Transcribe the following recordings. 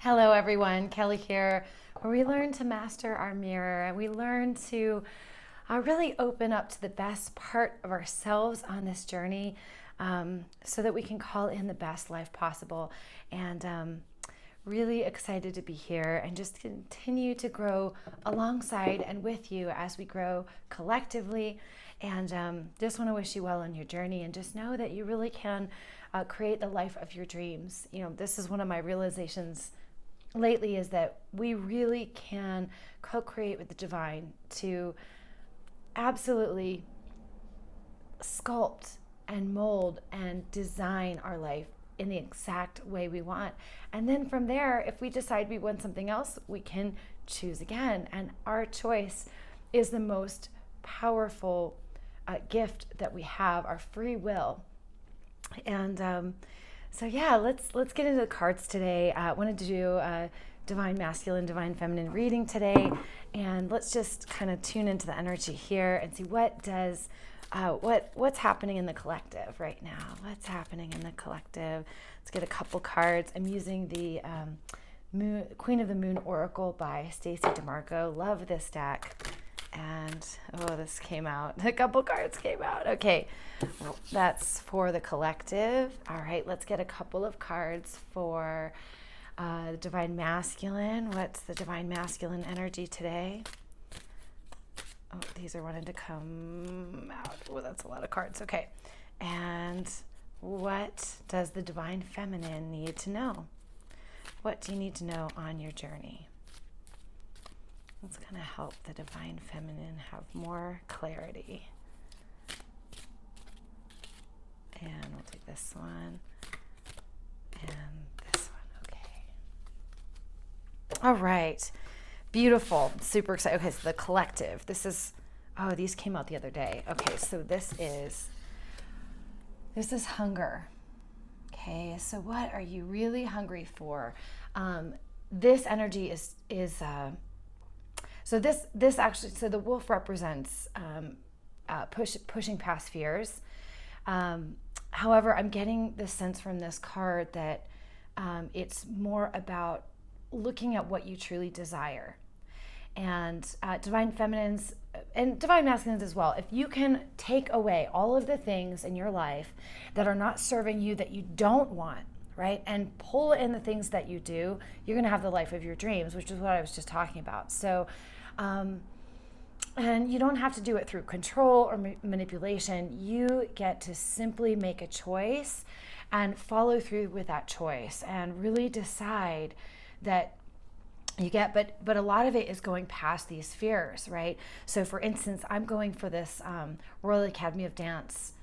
Hello, everyone. Kelly here, where we learn to master our mirror and we learn to really open up to the best part of ourselves on this journey so that we can call in the best life possible. And really excited to be here and just continue to grow alongside and with you as we grow collectively. And just want to wish you well on your journey and just know that you really can create the life of your dreams. You know, this is one of my realizations lately, is that we really can co-create with the divine to absolutely sculpt and mold and design our life in the exact way we want. And then from there, if we decide we want something else, we can choose again. And our choice is the most powerful gift that we have, our free will. And so yeah, let's get into the cards today. I wanted to do a divine masculine, divine feminine reading today, and let's just kind of tune into the energy here and see what's happening in the collective right now. What's happening in the collective? Let's get a couple cards. I'm using the Queen of the Moon Oracle by Stacey DeMarco. Love this deck. And this came out. A couple cards came out. Okay, well, that's for the collective. All right, let's get a couple of cards for the divine masculine. What's the divine masculine energy today? Oh, these are wanting to come out. Oh, that's a lot of cards. Okay, and what does the divine feminine need to know? What do you need to know on your journey? It's going to help the divine feminine have more clarity. And we'll take this one and this one. Okay. All right. Beautiful. Super excited. Okay, so the collective. This is, these came out the other day. Okay, so this is hunger. Okay, so what are you really hungry for? This energy is so this actually, so the wolf represents pushing past fears. However, I'm getting the sense from this card that it's more about looking at what you truly desire. And divine feminines and divine masculines as well, if you can take away all of the things in your life that are not serving you, that you don't want, right, and pull in the things that you do, you're going to have the life of your dreams, which is what I was just talking about. So and you don't have to do it through control or manipulation. You get to simply make a choice and follow through with that choice and really decide that you get, but a lot of it is going past these fears, right? So for instance, I'm going for this Royal Academy of Dance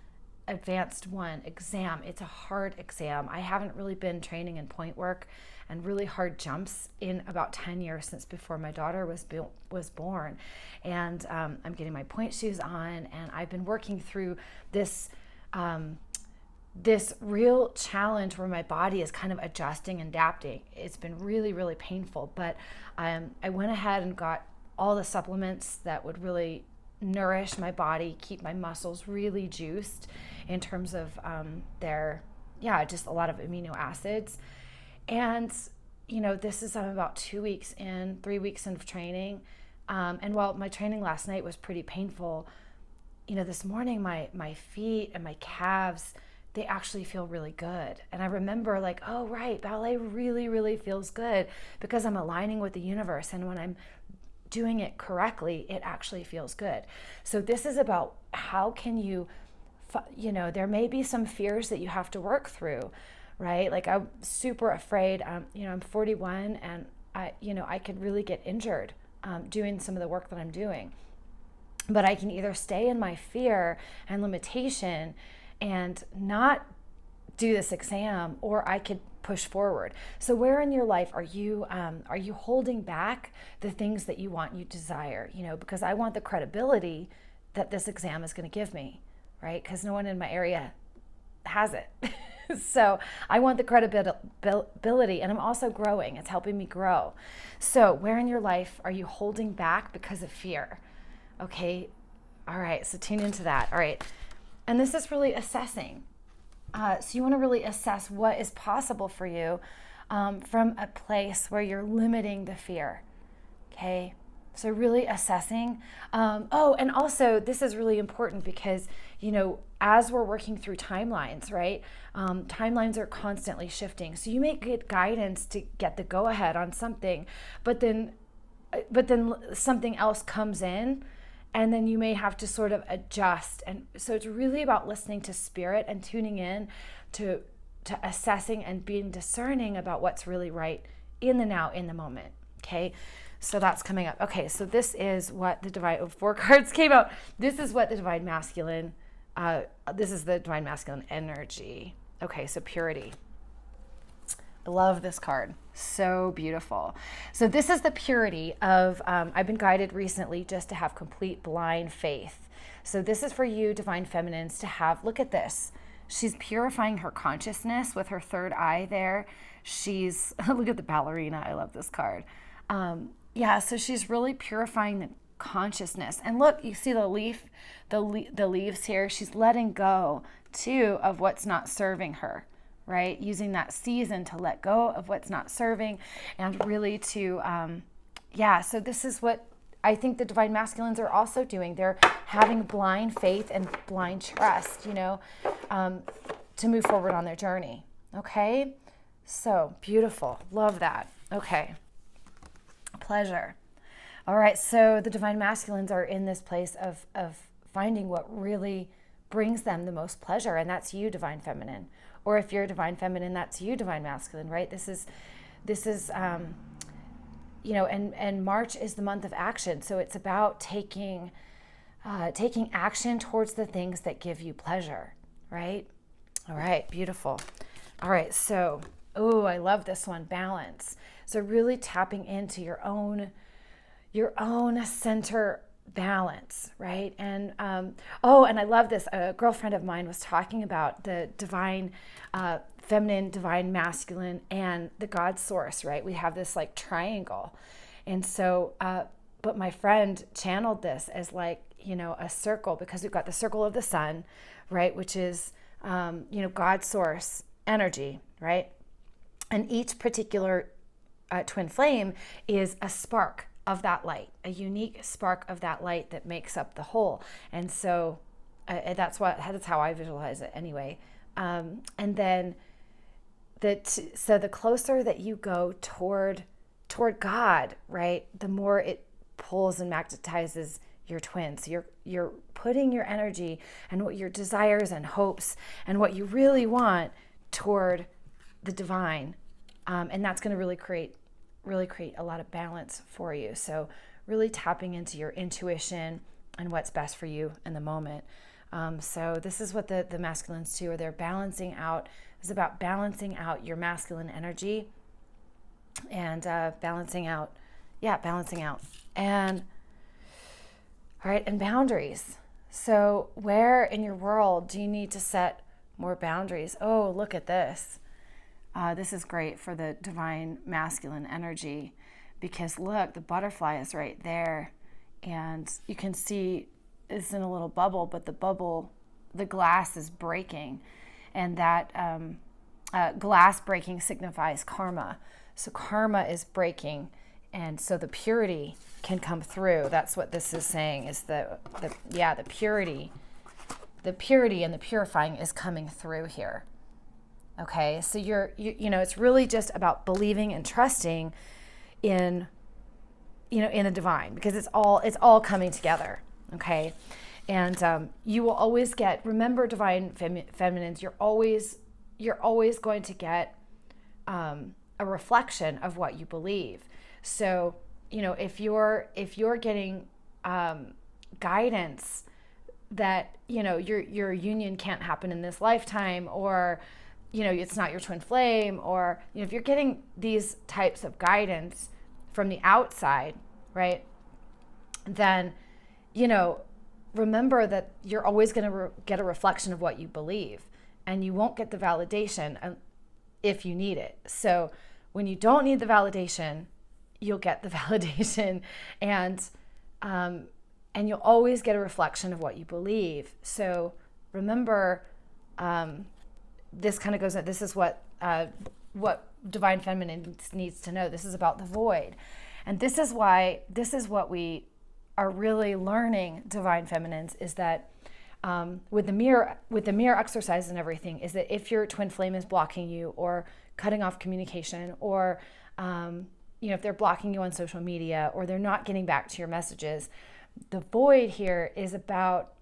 Advanced 1 exam. It's a hard exam. I haven't really been training in point work and really hard jumps in about 10 years, since before my daughter was born. And I'm getting my point shoes on, and I've been working through this this real challenge where my body is kind of adjusting and adapting. It's been really, really painful, but I went ahead and got all the supplements that would really nourish my body, keep my muscles really juiced in terms of just a lot of amino acids. And, this is about 2 weeks in, 3 weeks in of training. And while my training last night was pretty painful, this morning my feet and my calves, they actually feel really good. And I remember oh, right, ballet really, really feels good because I'm aligning with the universe. And when I'm doing it correctly, it actually feels good. So this is about how can you, there may be some fears that you have to work through, right? I'm super afraid, I'm 41 and I could really get injured doing some of the work that I'm doing. But I can either stay in my fear and limitation and not do this exam, or I could push forward. So where in your life are you holding back the things that you want, you desire? Because I want the credibility that this exam is going to give me, right? Because no one in my area has it. So I want the credibility, and I'm also growing. It's helping me grow. So where in your life are you holding back because of fear? Okay. All right. So tune into that. All right. And this is really assessing So you want to really assess what is possible for you from a place where you're limiting the fear. Okay. So really assessing. And also this is really important because, as we're working through timelines, right? Timelines are constantly shifting. So you may get guidance to get the go ahead on something, but then something else comes in, and then you may have to sort of adjust. And so it's really about listening to spirit and tuning in to assessing and being discerning about what's really right in the now, in the moment. Okay. So that's coming up. Okay. So this is what the divine, 4 cards came out. This is what the divine masculine, this is the divine masculine energy. Okay. So purity. I love this card. So beautiful. So this is the purity of, I've been guided recently just to have complete blind faith. So this is for you, divine feminines, to have, look at this. She's purifying her consciousness with her third eye there. She's, look at the ballerina. I love this card. So she's really purifying the consciousness. And look, you see the leaves here. She's letting go too of what's not serving her, right? Using that season to let go of what's not serving and really to, so this is what I think the divine masculines are also doing. They're having blind faith and blind trust, to move forward on their journey. Okay. So beautiful. Love that. Okay. Pleasure. All right. So the divine masculines are in this place of finding what really brings them the most pleasure. And that's you, divine feminine. Or if you're a divine feminine, that's you, divine masculine, right? This is, and March is the month of action. So it's about taking action towards the things that give you pleasure, right? All right, beautiful. All right, so, I love this one, balance. So really tapping into your own center balance, right? And and I love this. A girlfriend of mine was talking about the divine feminine, divine masculine, and the God source, right? We have this like triangle. And so but my friend channeled this as like, a circle, because we've got the circle of the sun, right, which is God source energy, right? And each particular twin flame is a spark of that light, a unique spark of that light that makes up the whole. And so that's how I visualize it anyway. And then so the closer that you go toward God, right, the more it pulls and magnetizes your twins. So you're putting your energy and what your desires and hopes and what you really want toward the divine, and that's going to really create a lot of balance for you. So really tapping into your intuition and what's best for you in the moment. So this is what the masculines do, or they're balancing out. It's about balancing out your masculine energy and balancing out. And all right, and boundaries. So where in your world do you need to set more boundaries? Oh, look at this. This is great for the divine masculine energy, because look, the butterfly is right there, and you can see it's in a little bubble, but the glass is breaking, and that glass breaking signifies karma. So karma is breaking, and so the purity can come through. That's what this is saying, is the purity and the purifying is coming through here. Okay, so it's really just about believing and trusting in the divine, because it's all coming together. Okay, and you will always remember, divine feminines, you're always going to get a reflection of what you believe. So if you're getting guidance that your union can't happen in this lifetime, or it's not your twin flame, or if you're getting these types of guidance from the outside, right, then remember that you're always going to get a reflection of what you believe, and you won't get the validation if you need it. So when you don't need the validation, you'll get the validation, and you'll always get a reflection of what you believe. So remember, this kind of goes, this is what Divine Feminine needs to know. This is about the void. And this is what we are really learning, Divine Feminines, is that with the mirror exercise and everything, is that if your twin flame is blocking you or cutting off communication, or if they're blocking you on social media, or they're not getting back to your messages, the void here is about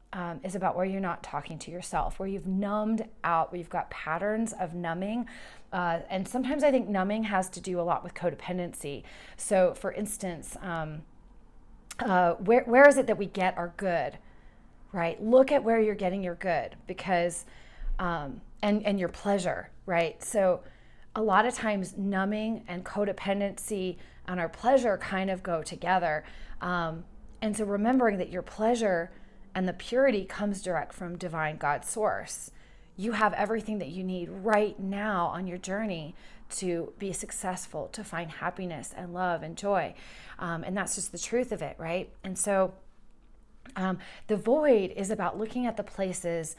where you're not talking to yourself, where you've numbed out, where you've got patterns of numbing. And sometimes I think numbing has to do a lot with codependency. So for instance, where is it that we get our good, right? Look at where you're getting your good, because, and your pleasure, right? So a lot of times numbing and codependency and our pleasure kind of go together. And so remembering that your pleasure and the purity comes direct from divine God source. You have everything that you need right now on your journey to be successful, to find happiness and love and joy. And that's just the truth of it, right? And so the void is about looking at the places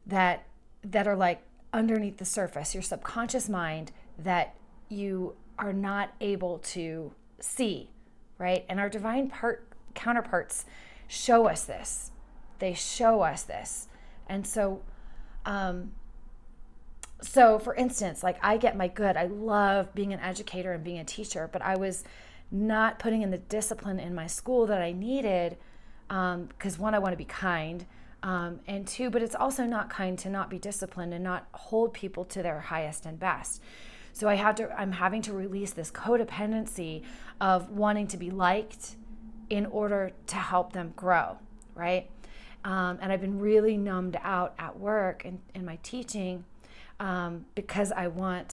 that are like underneath the surface, your subconscious mind, that you are not able to see, right? And our divine counterparts show us this. They show us this. And so for instance, like I get my good. I love being an educator and being a teacher, but I was not putting in the discipline in my school that I needed, because one, I want to be kind, and two, but it's also not kind to not be disciplined and not hold people to their highest and best. So I'm having to release this codependency of wanting to be liked in order to help them grow, right? And I've been really numbed out at work and in my teaching, because I want...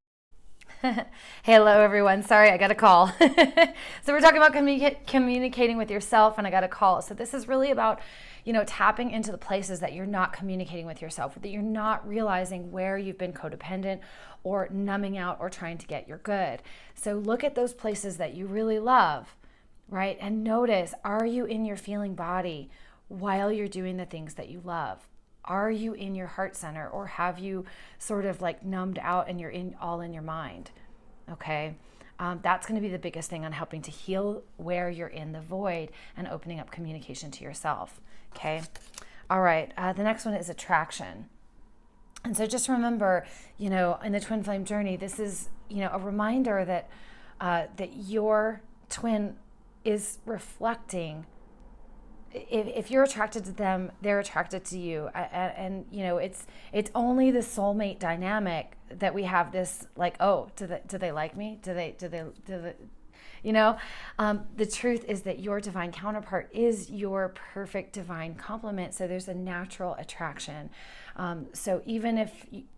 Hello, everyone. Sorry, I got a call. So we're talking about communicating with yourself, and I got a call. So this is really about, tapping into the places that you're not communicating with yourself, that you're not realizing where you've been codependent or numbing out or trying to get your good. So look at those places that you really love, right? And notice, are you in your feeling body while you're doing the things that you love? Are you in your heart center, or have you sort of like numbed out and you're all in your mind? Okay. That's going to be the biggest thing on helping to heal where you're in the void and opening up communication to yourself. Okay. All right. The next one is attraction. And so just remember, in the twin flame journey, this is, a reminder that, that your twin is reflecting. If you're attracted to them, they're attracted to you. And it's only the soulmate dynamic that we have this, like, oh, do they like me? Do they, the truth is that your divine counterpart is your perfect divine complement. So there's a natural attraction. So even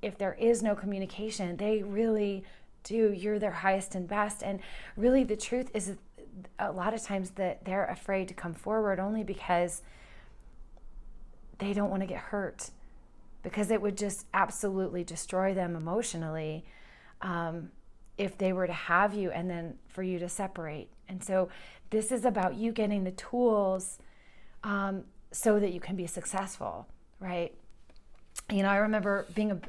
if there is no communication, they really do. You're their highest and best. And really the truth is, a lot of times that they're afraid to come forward only because they don't want to get hurt, because it would just absolutely destroy them emotionally if they were to have you and then for you to separate. And so this is about you getting the tools so that you can be successful, right? I remember being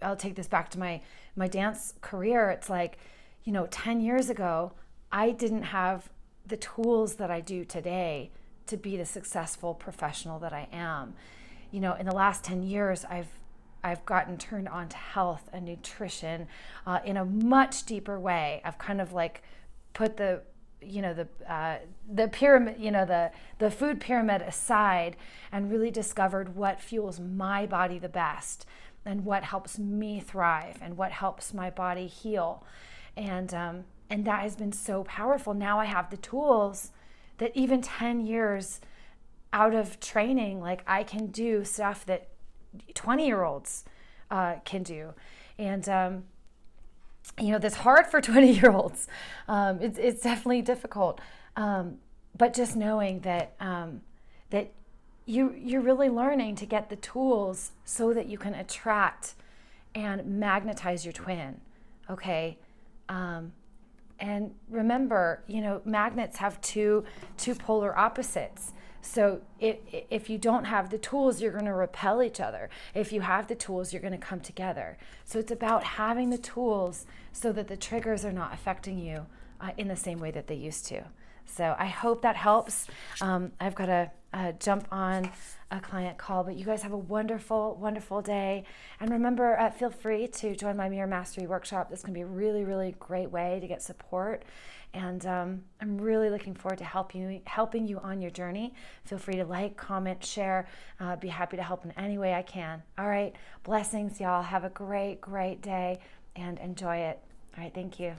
I'll take this back to my dance career. It's like, 10 years ago, I didn't have the tools that I do today to be the successful professional that I am. In the last 10 years, I've gotten turned on to health and nutrition in a much deeper way. I've kind of like put the pyramid, the food pyramid aside, and really discovered what fuels my body the best, and what helps me thrive, and what helps my body heal. And that has been so powerful. Now I have the tools that even 10 years out of training, like I can do stuff that 20-year-olds can do. And, that's hard for 20-year-olds. It's definitely difficult. But just knowing that, that you're really learning to get the tools so that you can attract and magnetize your twin. Okay. And remember, magnets have two polar opposites. So if you don't have the tools, you're going to repel each other. If you have the tools, you're going to come together. So it's about having the tools so that the triggers are not affecting you in the same way that they used to. So I hope that helps. I've got to jump on a client call, but you guys have a wonderful, wonderful day. And remember, feel free to join my Mirror Mastery workshop. This can be a really, really great way to get support. And I'm really looking forward to helping you on your journey. Feel free to like, comment, share. Be happy to help in any way I can. All right. Blessings, y'all. Have a great, great day and enjoy it. All right. Thank you.